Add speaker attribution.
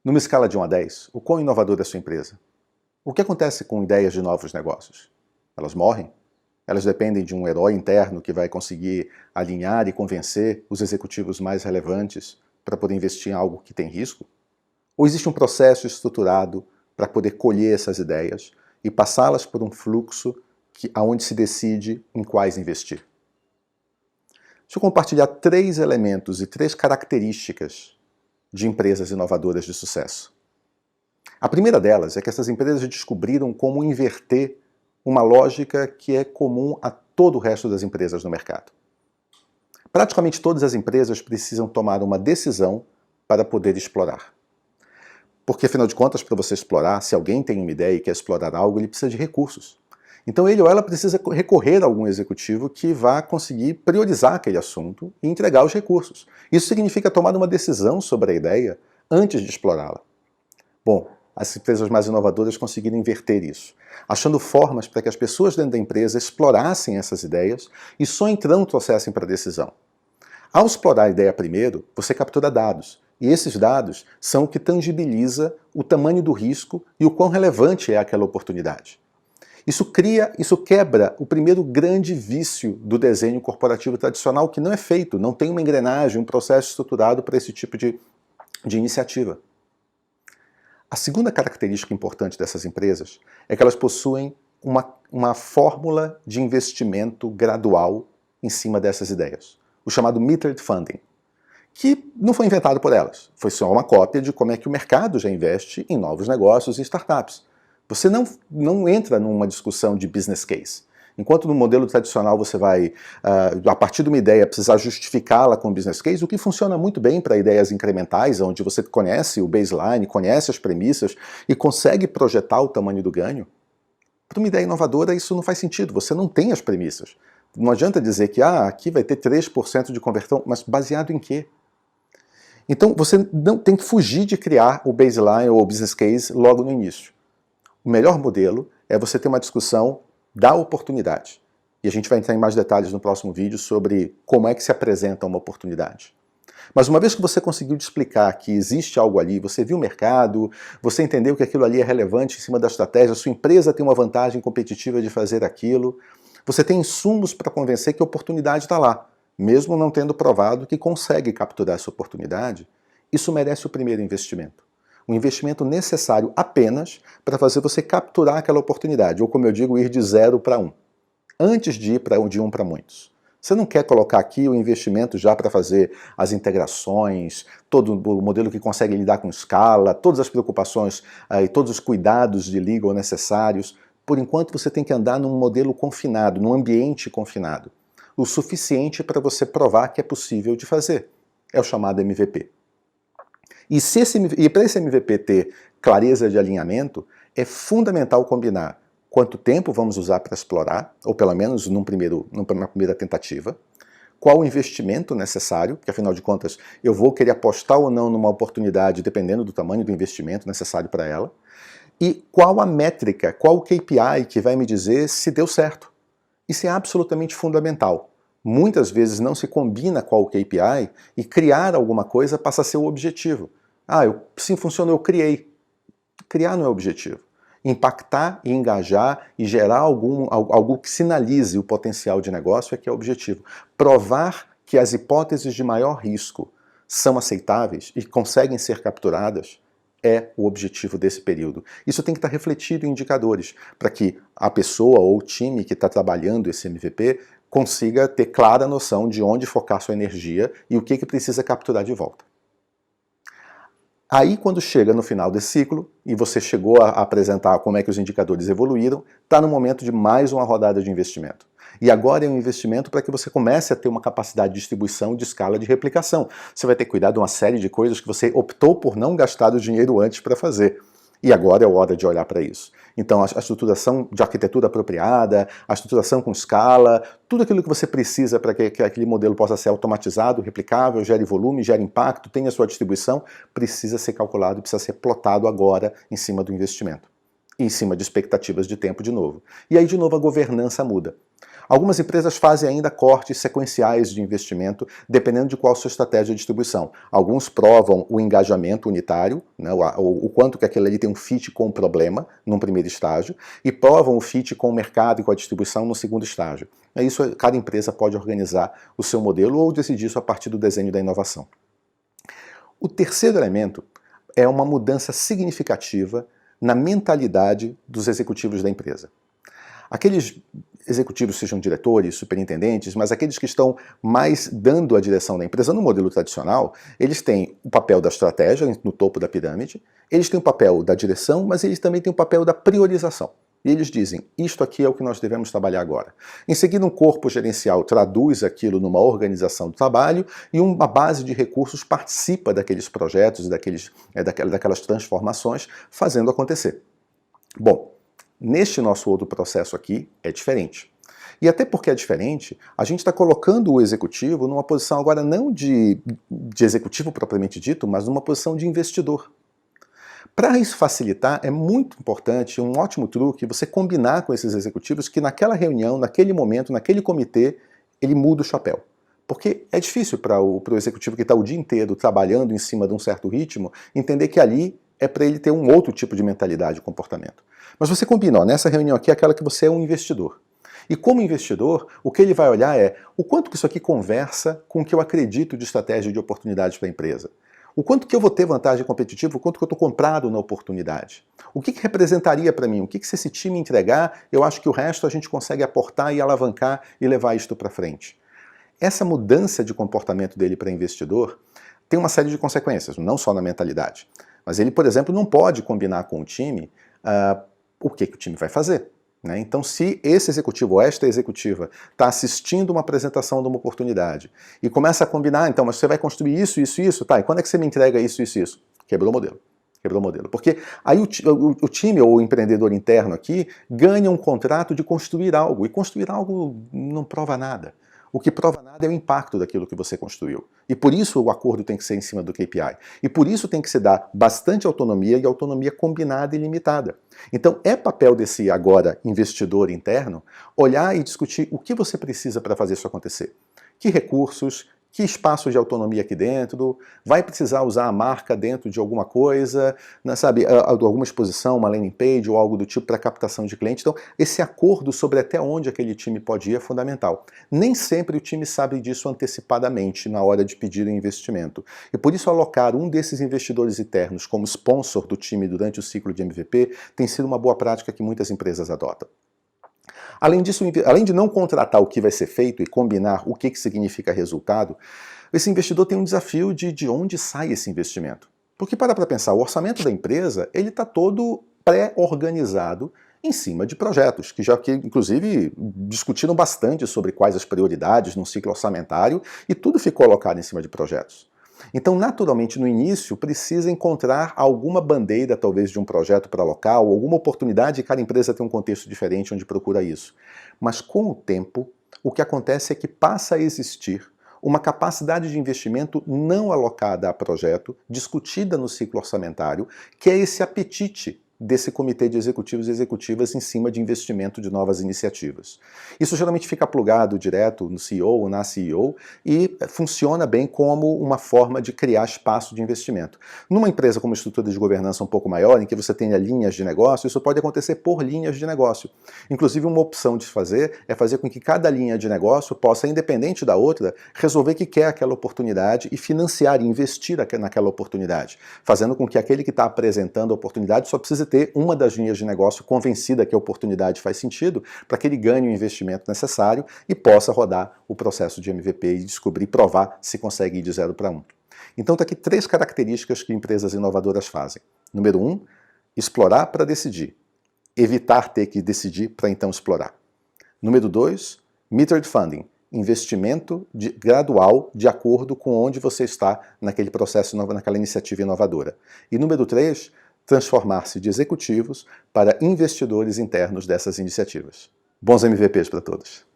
Speaker 1: Numa escala de 1 a 10, o quão inovadora é a sua empresa? O que acontece com ideias de novos negócios? Elas morrem? Elas dependem de um herói interno que vai conseguir alinhar e convencer os executivos mais relevantes para poder investir em algo que tem risco? Ou existe um processo estruturado para poder colher essas ideias e passá-las por um fluxo onde se decide em quais investir? Deixa eu compartilhar 3 elementos e 3 características de empresas inovadoras de sucesso. A primeira delas é que essas empresas descobriram como inverter uma lógica que é comum a todo o resto das empresas no mercado. Praticamente todas as empresas precisam tomar uma decisão para poder explorar. Porque, afinal de contas, para você explorar, se alguém tem uma ideia e quer explorar algo, ele precisa de recursos. Então ele ou ela precisa recorrer a algum executivo que vá conseguir priorizar aquele assunto e entregar os recursos. Isso significa tomar uma decisão sobre a ideia antes de explorá-la. Bom, as empresas mais inovadoras conseguiram inverter isso, achando formas para que as pessoas dentro da empresa explorassem essas ideias e só então trouxessem para a decisão. Ao explorar a ideia primeiro, você captura dados, e esses dados são o que tangibiliza o tamanho do risco e o quão relevante é aquela oportunidade. Isso quebra o primeiro grande vício do desenho corporativo tradicional, que não é feito, não tem uma engrenagem, um processo estruturado para esse tipo de iniciativa. A segunda característica importante dessas empresas é que elas possuem uma fórmula de investimento gradual em cima dessas ideias, o chamado metered funding, que não foi inventado por elas, foi só uma cópia de como é que o mercado já investe em novos negócios e startups. Você não entra numa discussão de business case. Enquanto no modelo tradicional você vai, a partir de uma ideia, precisar justificá-la com business case, o que funciona muito bem para ideias incrementais, onde você conhece o baseline, conhece as premissas e consegue projetar o tamanho do ganho. Para uma ideia inovadora isso não faz sentido, você não tem as premissas. Não adianta dizer que aqui vai ter 3% de conversão, mas baseado em quê? Então você não tem que fugir de criar o baseline ou o business case logo no início. O melhor modelo é você ter uma discussão da oportunidade. E a gente vai entrar em mais detalhes no próximo vídeo sobre como é que se apresenta uma oportunidade. Mas uma vez que você conseguiu explicar que existe algo ali, você viu o mercado, você entendeu que aquilo ali é relevante em cima da estratégia, a sua empresa tem uma vantagem competitiva de fazer aquilo, você tem insumos para convencer que a oportunidade está lá, mesmo não tendo provado que consegue capturar essa oportunidade, isso merece o primeiro investimento. Um investimento necessário apenas para fazer você capturar aquela oportunidade, ou como eu digo, ir de 0 para 1, antes de ir de 1 para muitos. Você não quer colocar aqui o investimento já para fazer as integrações, todo o modelo que consegue lidar com escala, todas as preocupações e todos os cuidados de legal necessários. Por enquanto você tem que andar num modelo confinado, num ambiente confinado, o suficiente para você provar que é possível de fazer. É o chamado MVP. E para esse MVP ter clareza de alinhamento, é fundamental combinar quanto tempo vamos usar para explorar, ou pelo menos numa primeira tentativa, qual o investimento necessário, porque afinal de contas eu vou querer apostar ou não numa oportunidade dependendo do tamanho do investimento necessário para ela, e qual a métrica, qual o KPI que vai me dizer se deu certo. Isso é absolutamente fundamental. Muitas vezes não se combina qual o KPI e criar alguma coisa passa a ser o objetivo. Sim, funcionou, eu criei. Criar não é o objetivo. Impactar e engajar e gerar algo que sinalize o potencial de negócio é que é o objetivo. Provar que as hipóteses de maior risco são aceitáveis e conseguem ser capturadas é o objetivo desse período. Isso tem que estar refletido em indicadores, para que a pessoa ou o time que está trabalhando esse MVP consiga ter clara noção de onde focar sua energia e o que precisa capturar de volta. Aí, quando chega no final desse ciclo, e você chegou a apresentar como é que os indicadores evoluíram, está no momento de mais uma rodada de investimento. E agora é um investimento para que você comece a ter uma capacidade de distribuição de escala de replicação. Você vai ter que cuidar de uma série de coisas que você optou por não gastar o dinheiro antes para fazer. E agora é a hora de olhar para isso. Então, a estruturação de arquitetura apropriada, a estruturação com escala, tudo aquilo que você precisa para que aquele modelo possa ser automatizado, replicável, gere volume, gere impacto, tenha sua distribuição, precisa ser calculado, precisa ser plotado agora em cima do investimento. E em cima de expectativas de tempo de novo. E aí, de novo, a governança muda. Algumas empresas fazem ainda cortes sequenciais de investimento, dependendo de qual sua estratégia de distribuição. Alguns provam o engajamento unitário, né, o quanto que aquele ali tem um fit com o problema, num primeiro estágio, e provam o fit com o mercado e com a distribuição no segundo estágio. Isso, cada empresa pode organizar o seu modelo ou decidir isso a partir do desenho da inovação. O terceiro elemento é uma mudança significativa na mentalidade dos executivos da empresa. Aqueles executivos, sejam diretores, superintendentes, mas aqueles que estão mais dando a direção da empresa no modelo tradicional, eles têm o papel da estratégia no topo da pirâmide, eles têm o papel da direção, mas eles também têm o papel da priorização. E eles dizem, isto aqui é o que nós devemos trabalhar agora. Em seguida, um corpo gerencial traduz aquilo numa organização do trabalho e uma base de recursos participa daqueles projetos, daquelas transformações, fazendo acontecer. Bom, neste nosso outro processo aqui é diferente. E até porque é diferente, a gente está colocando o executivo numa posição agora não de executivo propriamente dito, mas numa posição de investidor. Para isso facilitar, é muito importante, um ótimo truque, você combinar com esses executivos que naquela reunião, naquele momento, naquele comitê, ele muda o chapéu. Porque é difícil para o executivo que está o dia inteiro trabalhando em cima de um certo ritmo, entender que ali é para ele ter um outro tipo de mentalidade e comportamento. Mas você combina, ó, nessa reunião aqui é aquela que você é um investidor. E como investidor, o que ele vai olhar é o quanto que isso aqui conversa com o que eu acredito de estratégia de oportunidades para a empresa. O quanto que eu vou ter vantagem competitiva, o quanto que eu estou comprado na oportunidade. O que representaria para mim? O que se esse time entregar, eu acho que o resto a gente consegue aportar e alavancar e levar isto para frente. Essa mudança de comportamento dele para investidor tem uma série de consequências, não só na mentalidade. Mas ele, por exemplo, não pode combinar com o time o que o time vai fazer. Né? Então, se esse executivo ou esta executiva está assistindo uma apresentação de uma oportunidade e começa a combinar, então, mas você vai construir isso, isso, isso, tá, e quando é que você me entrega isso, isso, isso? Quebrou o modelo. Quebrou o modelo. Porque aí o time ou o empreendedor interno aqui ganha um contrato de construir algo, e construir algo não prova nada. O que prova nada é o impacto daquilo que você construiu. E por isso o acordo tem que ser em cima do KPI. E por isso tem que se dar bastante autonomia e autonomia combinada e limitada. Então é papel desse agora investidor interno olhar e discutir o que você precisa para fazer isso acontecer. Que recursos, que espaço de autonomia aqui dentro, vai precisar usar a marca dentro de alguma coisa, né, sabe, alguma exposição, uma landing page ou algo do tipo para captação de cliente. Então, esse acordo sobre até onde aquele time pode ir é fundamental. Nem sempre o time sabe disso antecipadamente na hora de pedir o investimento. E por isso alocar um desses investidores internos como sponsor do time durante o ciclo de MVP tem sido uma boa prática que muitas empresas adotam. Além disso, além de não contratar o que vai ser feito e combinar o que significa resultado, esse investidor tem um desafio de onde sai esse investimento. Porque para pensar, o orçamento da empresa ele está todo pré-organizado em cima de projetos, que inclusive discutiram bastante sobre quais as prioridades no ciclo orçamentário e tudo ficou alocado em cima de projetos. Então, naturalmente, no início, precisa encontrar alguma bandeira, talvez, de um projeto para local, ou alguma oportunidade, e cada empresa tem um contexto diferente onde procura isso. Mas, com o tempo, o que acontece é que passa a existir uma capacidade de investimento não alocada a projeto, discutida no ciclo orçamentário, que é esse apetite desse comitê de executivos e executivas em cima de investimento de novas iniciativas. Isso geralmente fica plugado direto no CEO ou na CEO e funciona bem como uma forma de criar espaço de investimento. Numa empresa com uma estrutura de governança um pouco maior, em que você tenha linhas de negócio, isso pode acontecer por linhas de negócio. Inclusive, uma opção de fazer é fazer com que cada linha de negócio possa, independente da outra, resolver que quer aquela oportunidade e financiar e investir naquela oportunidade, fazendo com que aquele que está apresentando a oportunidade só precise ter uma das linhas de negócio convencida que a oportunidade faz sentido para que ele ganhe o investimento necessário e possa rodar o processo de MVP e descobrir, provar se consegue ir de 0 para 1. Então está aqui 3 características que empresas inovadoras fazem. Número 1, explorar para decidir. Evitar ter que decidir para então explorar. Número 2, metered funding. Investimento gradual de acordo com onde você está naquele processo, naquela iniciativa inovadora. E número 3, transformar-se de executivos para investidores internos dessas iniciativas. Bons MVPs para todos!